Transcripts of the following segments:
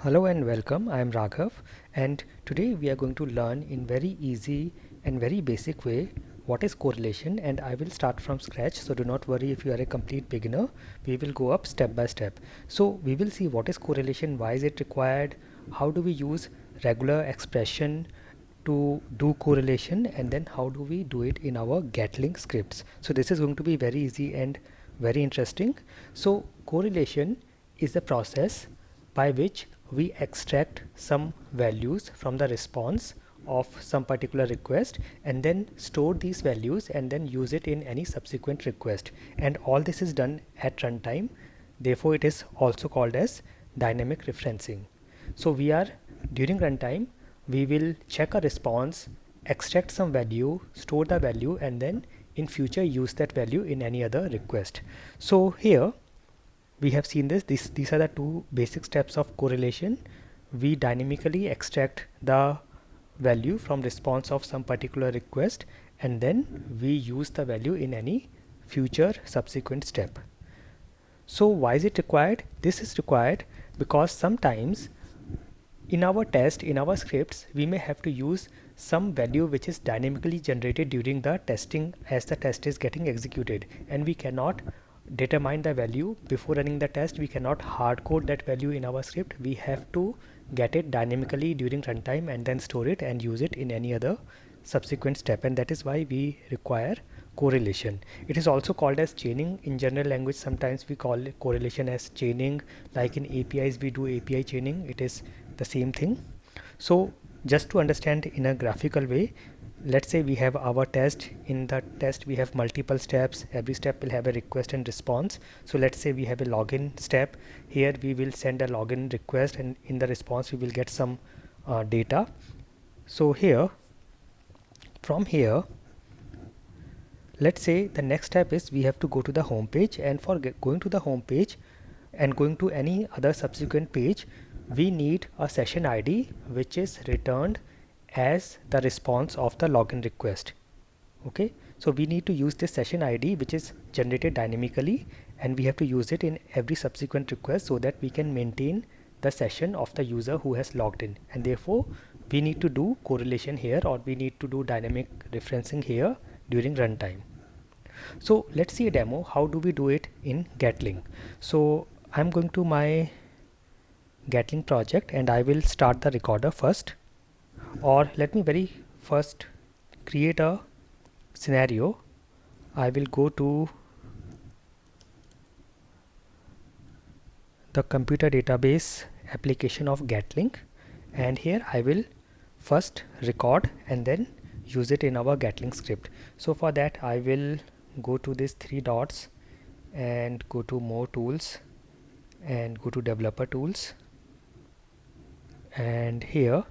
Hello and welcome. I am Raghav, and today we are going to learn in very easy and very basic way what is correlation, and I will start from scratch, so do not worry if you are a complete beginner. We will go up step by step. So we will see what is correlation, why is it required, how do we use regular expression to do correlation, and then how do we do it in our Gatling scripts. So this is going to be very easy and very interesting. So correlation is the process by which we extract some values from the response of some particular request and then store these values and then use it in any subsequent request, and all this is done at runtime. Therefore it is also called as dynamic referencing. So we are during runtime we will check a response, extract some value, store the value, and then in future use that value in any other request. So here we have seen these are the two basic steps of correlation. We dynamically extract the value from response of some particular request and then we use the value in any future subsequent step. So why is it required? This is required because sometimes in our test, in our scripts, we may have to use some value which is dynamically generated during the testing as the test is getting executed, and we cannot determine the value before running the test. We cannot hard code that value in our script. We have to get it dynamically during runtime and then store it and use it in any other subsequent step, and that is why we require correlation. It is also called as chaining in general language. Sometimes we call it correlation as chaining, like in APIs we do API chaining. It is the same thing. So just to understand in a graphical way, let's say we have our test. In the test we have multiple steps. Every step will have a request and response. So let's say we have a login step. Here we will send a login request and in the response we will get some data. So here, from here, let's say the next step is we have to go to the home page, and for going to the home page and going to any other subsequent page, we need a session ID which is returned as the response of the login request. Okay, so we need to use this session ID which is generated dynamically, and we have to use it in every subsequent request so that we can maintain the session of the user who has logged in, and therefore we need to do correlation here, or we need to do dynamic referencing here during runtime. So let's see a demo. How do we do it in Gatling? So I'm going to my Gatling project and I will start the recorder first, or let me very first create a scenario. I will go to the computer database application of Gatling, and here I will first record and then use it in our Gatling script. So for that I will go to these three dots and go to more tools and go to developer tools, and here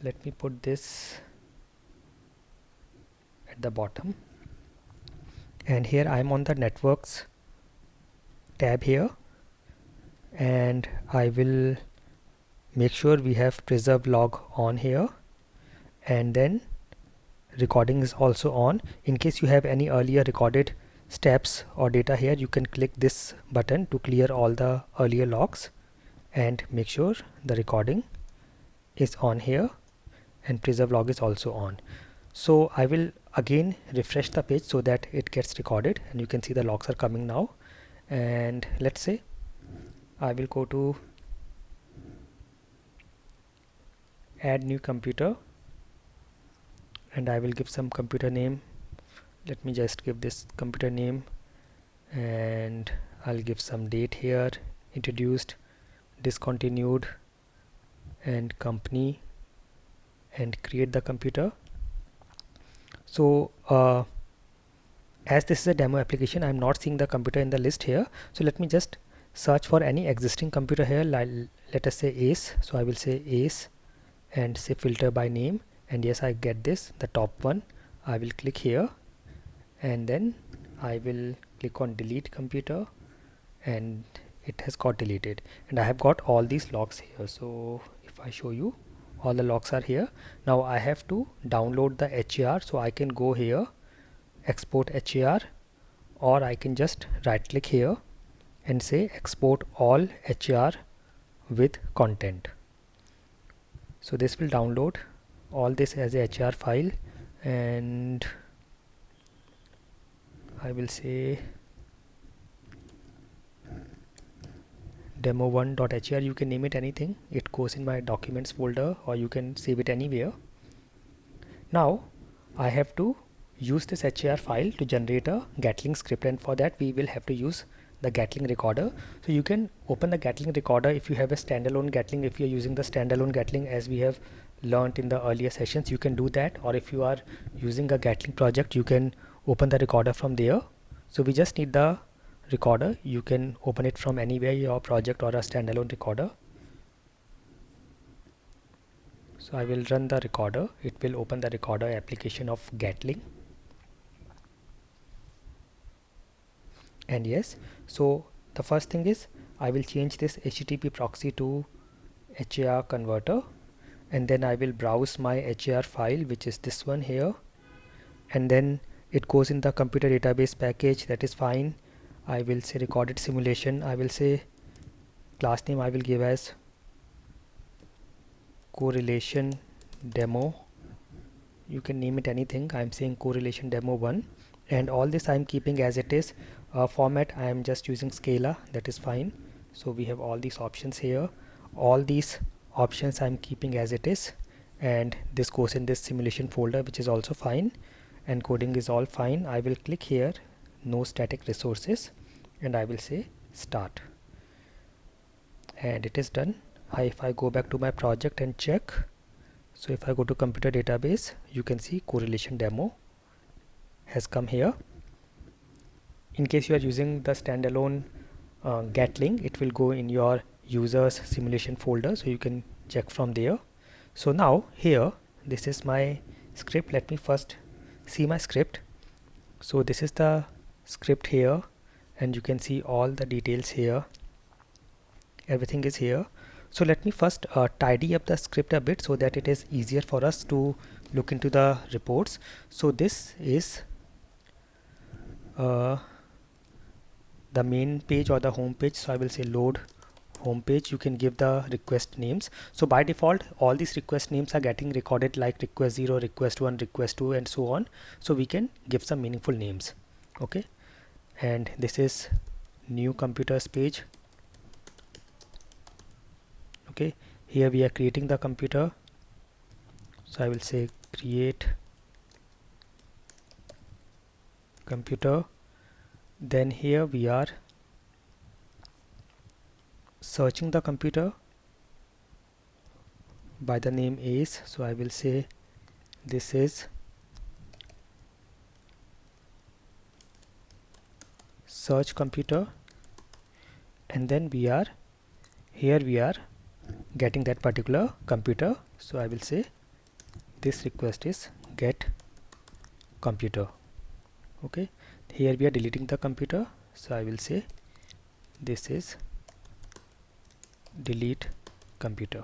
let me put this at the bottom, and here I am on the networks tab here, and I will make sure we have preserve log on here, and then recording is also on. In case you have any earlier recorded steps or data here, you can click this button to clear all the earlier logs, and make sure the recording is on here and preserve log is also on. So I will again refresh the page so that it gets recorded, and you can see the logs are coming now. And let's say I will go to add new computer and I will give some computer name. Let me just give this computer name, and I'll give some date here: introduced, discontinued, and company, and create the computer. So as this is a demo application, I'm not seeing the computer in the list here, so let me just search for any existing computer here. Let us say ACE, so I will say ACE and say filter by name, and yes, I get this, the top one. I will click here and then I will click on delete computer, and it has got deleted, and I have got all these logs here. So if I show you, all the logs are here. Now I have to download the HAR, so I can go here, export HAR, or I can just right click here and say export all HR with content. So this will download all this as a HR file, and I will say demo1.hr. You can name it anything. It goes in my documents folder, or you can save it anywhere. Now I have to use this HAR file to generate a Gatling script, and for that we will have to use the Gatling recorder. So you can open the Gatling recorder if you have a standalone Gatling. If you are using the standalone Gatling, as we have learned in the earlier sessions, you can do that, or if you are using a Gatling project, you can open the recorder from there. So we just need the recorder. You can open it from anywhere, your project or a standalone recorder. So I will run the recorder. It will open the recorder application of Gatling. And yes, so the first thing is I will change this HTTP proxy to HAR converter, and then I will browse my HAR file, which is this one here, and then it goes in the computer database package. That is fine. I will say recorded simulation. I will say class name I will give as correlation demo. You can name it anything. I'm saying correlation demo 1, and all this I'm keeping as it is. Format I am just using Scala. That is fine. So we have all these options here. All these options I'm keeping as it is, and this goes in this simulation folder, which is also fine, and coding is all fine. I will click here, no static resources, and I will say start, and it is done. If I go back to my project and check, so if I go to computer database, you can see correlation demo has come here. In case you are using the standalone Gatling, it will go in your users simulation folder, so you can check from there. So now here, this is my script. Let me first see my script. So this is the script here, and you can see all the details here. Everything is here. So let me first tidy up the script a bit so that it is easier for us to look into the reports. So this is the main page or the home page. So I will say load home page. You can give the request names. So by default, all these request names are getting recorded like request 0, request 1, request 2, and so on. So we can give some meaningful names. Okay, and this is new computers page. Okay, here we are creating the computer. So I will say create computer. Then here we are searching the computer by the name Ace. So I will say this is search computer, and then we are getting that particular computer. So I will say this request is get computer. Okay, here we are deleting the computer, so I will say this is delete computer.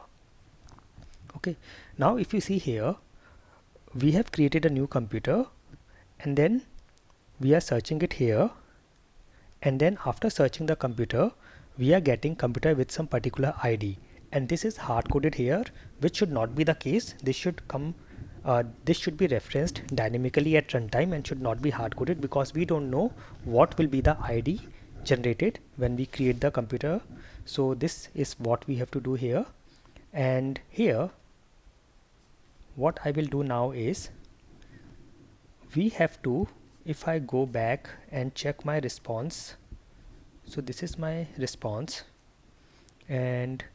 Okay, now if you see here, we have created a new computer, and then we are searching it here, and then after searching the computer, we are getting computer with some particular ID, and this is hard coded here, which should not be the case. This should come this should be referenced dynamically at runtime and should not be hard coded, because we don't know what will be the ID generated when we create the computer. So this is what we have to do here. And here what I will do now is, we have to, if I go back and check my response, so this is my response, and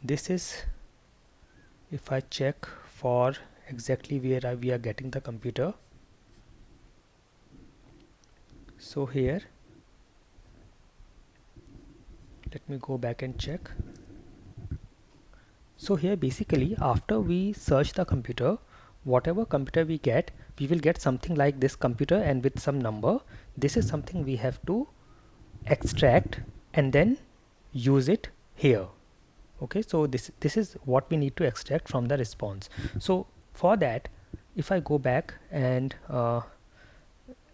this is, if I check for exactly where we are getting the computer. So here, let me go back and check. So here basically, after we search the computer, whatever computer we get, we will get something like this computer and with some number. This is something we have to extract and then use it here. Okay, so this is what we need to extract from the response. So for that, if I go back and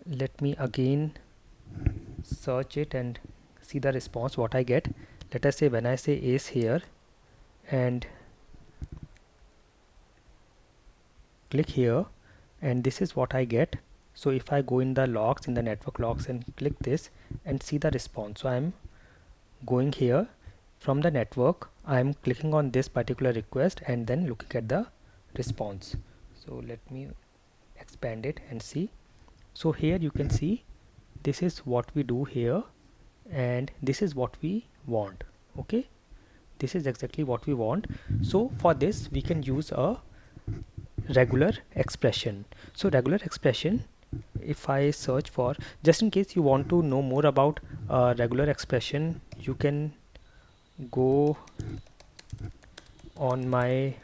let me again search it and see the response what I get. Let us say when I say ace here and click here, and this is what I get. So if I go in the logs, in the network logs, and click this and see the response, so I'm going here from the network, I'm clicking on this particular request and then looking at the response. So let me expand it and see. So here you can see this is what we do here and this is what we want. Okay, this is exactly what we want. So for this we can use a regular expression. So regular expression, if I search for, just in case you want to know more about regular expression, you can go on my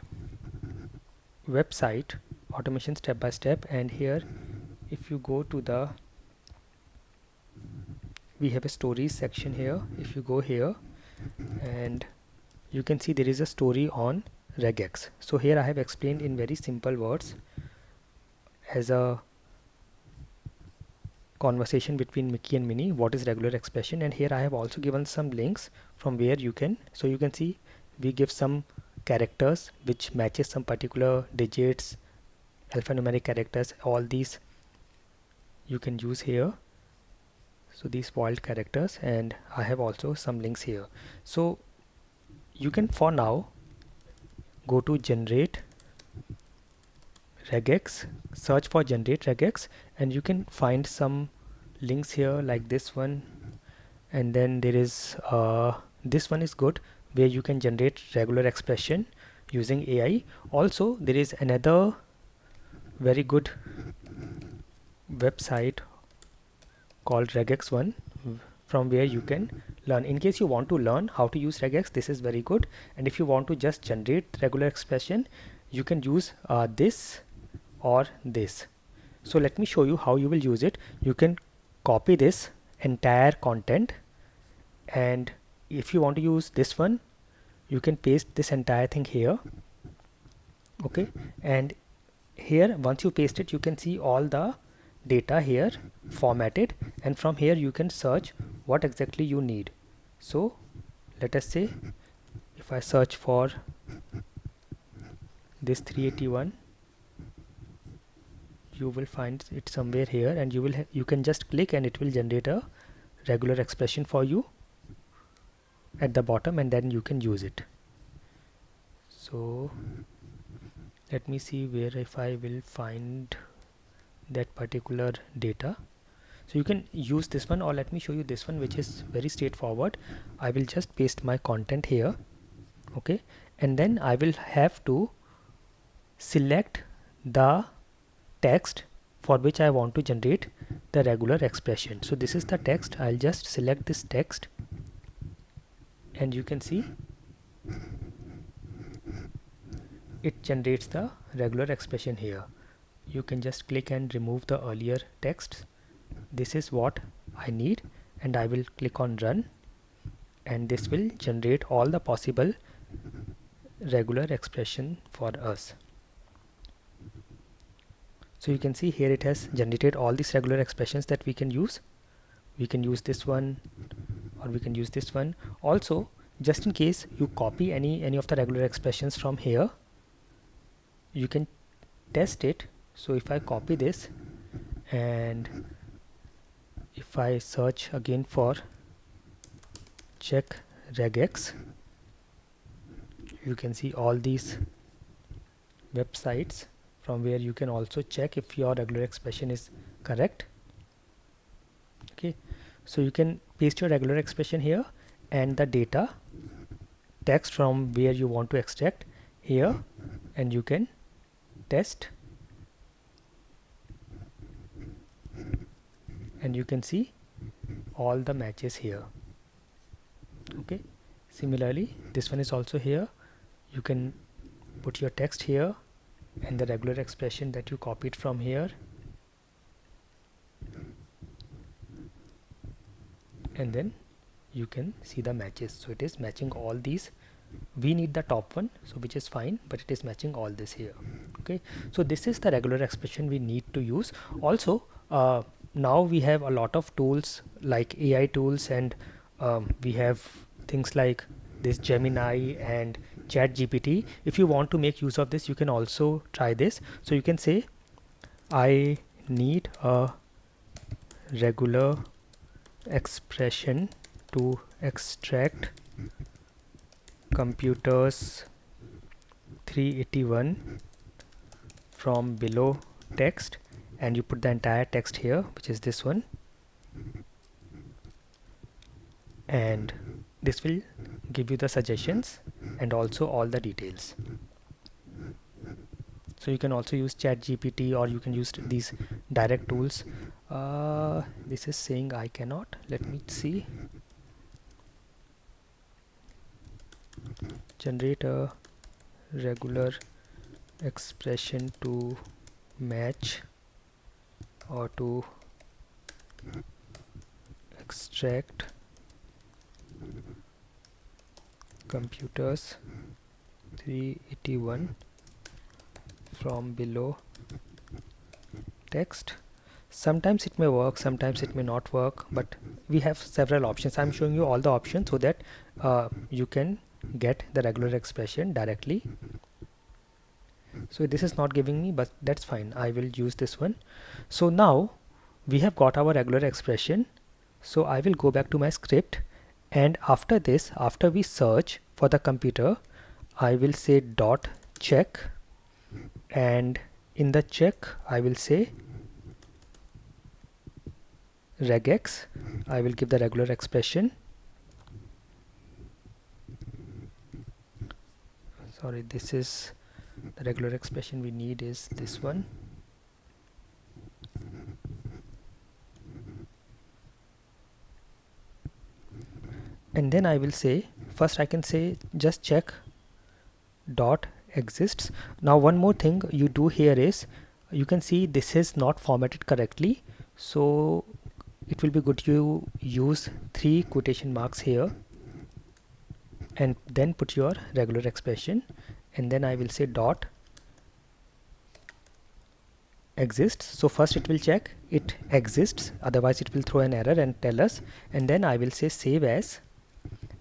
website automation step by step, and here if you go to the, we have a stories section here. If you go here and you can see there is a story on regex. So here I have explained in very simple words as a conversation between Mickey and Minnie what is regular expression, and here I have also given some links from where you can, so you can see we give some characters which matches some particular digits, alphanumeric characters, all these you can use here. So these spoiled characters, and I have also some links here. So you can for now go to generate regex, search for generate regex, and you can find some links here like this one, and then there is this one is good where you can generate regular expression using AI. Also there is another very good website called regex one from where you can learn. In case you want to learn how to use regex, this is very good, and if you want to just generate regular expression, you can use this or this. So let me show you how you will use it. You can copy this entire content, and if you want to use this one, you can paste this entire thing here. Okay, and here once you paste it, you can see all the data here formatted, and from here you can search what exactly you need. So let us say if I search for this 381, you will find it somewhere here, and you can just click and it will generate a regular expression for you at the bottom, and then you can use it. So let me see where if I will find that particular data. So you can use this one, or let me show you this one which is very straightforward. I will just paste my content here. Okay, and then I will have to select the text for which I want to generate the regular expression. So this is the text. I'll just select this text, and you can see it generates the regular expression here. You can just click and remove the earlier text. This is what I need, and I will click on run, and this will generate all the possible regular expression for us. So you can see here it has generated all these regular expressions that we can use. We can use this one, or we can use this one. Also, just in case you copy any of the regular expressions from here, you can test it. So if I copy this and if I search again for check regex, you can see all these websites from where you can also check if your regular expression is correct. Okay, so you can paste your regular expression here, and the data text from where you want to extract here, and you can test, and you can see all the matches here. Okay, similarly this one is also here. You can put your text here and the regular expression that you copied from here, and then you can see the matches. So it is matching all these. We need the top one, so which is fine, but it is matching all this here. Okay, so this is the regular expression we need to use. Also now we have a lot of tools like AI tools and we have things like this Gemini and Chat GPT. If you want to make use of this, you can also try this. So you can say, I need a regular expression to extract computers 381 from below text, and you put the entire text here, which is this one, and this will give you the suggestions and also all the details. So you can also use Chat GPT, or you can use these direct tools. This is saying I cannot. Let me see. Generate a regular expression to match or to extract computers 381 from below text. Sometimes it may work, sometimes it may not work, but we have several options. I'm showing you all the options so that you can get the regular expression directly. So this is not giving me, but that's fine, I will use this one. So now we have got our regular expression. So I will go back to my script, and after this, after we search for the computer, I will say dot check, and in the check I will say regex. I will give the regular expression. Sorry, this is the regular expression we need is this one. And then I will say, first I can say just check dot exists. Now one more thing you do here is, you can see this is not formatted correctly, so it will be good to use 3 quotation marks here and then put your regular expression, and then I will say dot exists. So first it will check it exists, otherwise it will throw an error and tell us, and then I will say save as,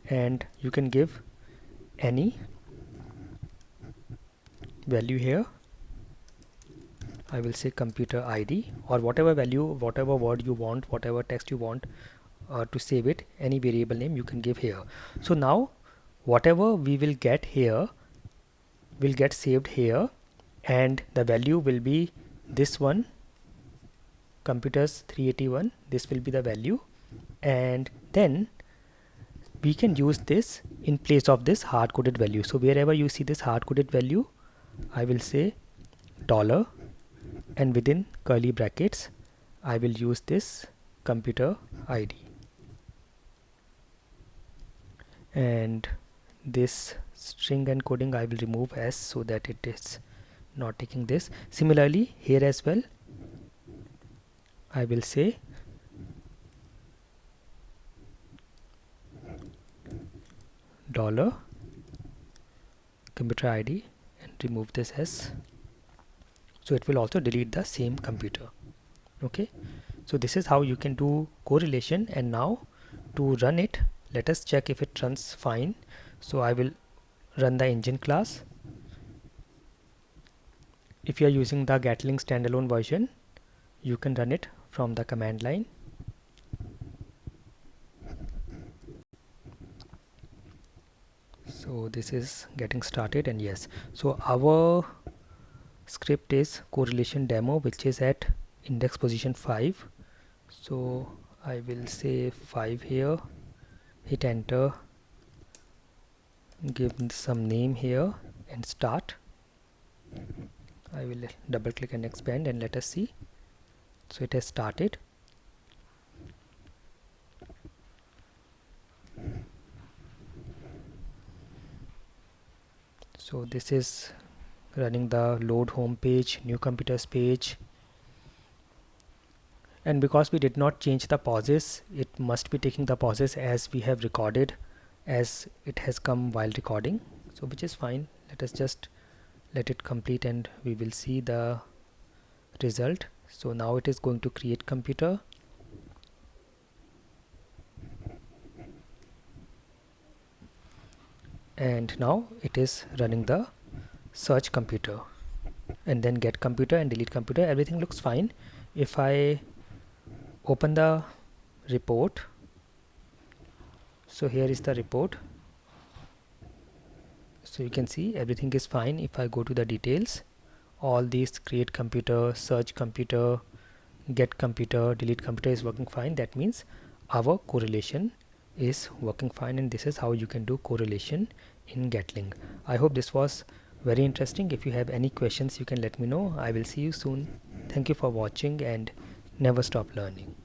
and you can give any value here. I will say computer ID, or whatever value, whatever word you want, whatever text you want to save it, any variable name you can give here. So now whatever we will get here will get saved here, and the value will be this one, computers 381. This will be the value, and then we can use this in place of this hard-coded value. So wherever you see this hard-coded value, I will say dollar, and within curly brackets I will use this computer ID, and this string encoding I will remove s so that it is not taking this. Similarly here as well, I will say dollar computer ID and remove this s, so it will also delete the same computer. Okay, so this is how you can do correlation. And now to run it, let us check if it runs fine. So I will run the engine class. If you are using the Gatling standalone version, you can run it from the command line. So this is getting started, and yes, so our script is correlation demo, which is at index position 5. So I will say 5 here, hit enter, give some name here and start. I will double click and expand, and let us see. So it has started. So this is running the load home page, new computers page, and because we did not change the pauses, it must be taking the pauses as we have recorded, as it has come while recording, so which is fine. Let us just let it complete and we will see the result. So now it is going to create computer, and now it is running the search computer, and then get computer and delete computer. Everything looks fine. If I open the report, so here is the report, so you can see everything is fine. If I go to the details, all these create computer, search computer, get computer, delete computer is working fine. That means our correlation is working fine, and this is how you can do correlation in Gatling. I hope this was very interesting. If you have any questions, you can let me know. I will see you soon. Thank you for watching, and never stop learning.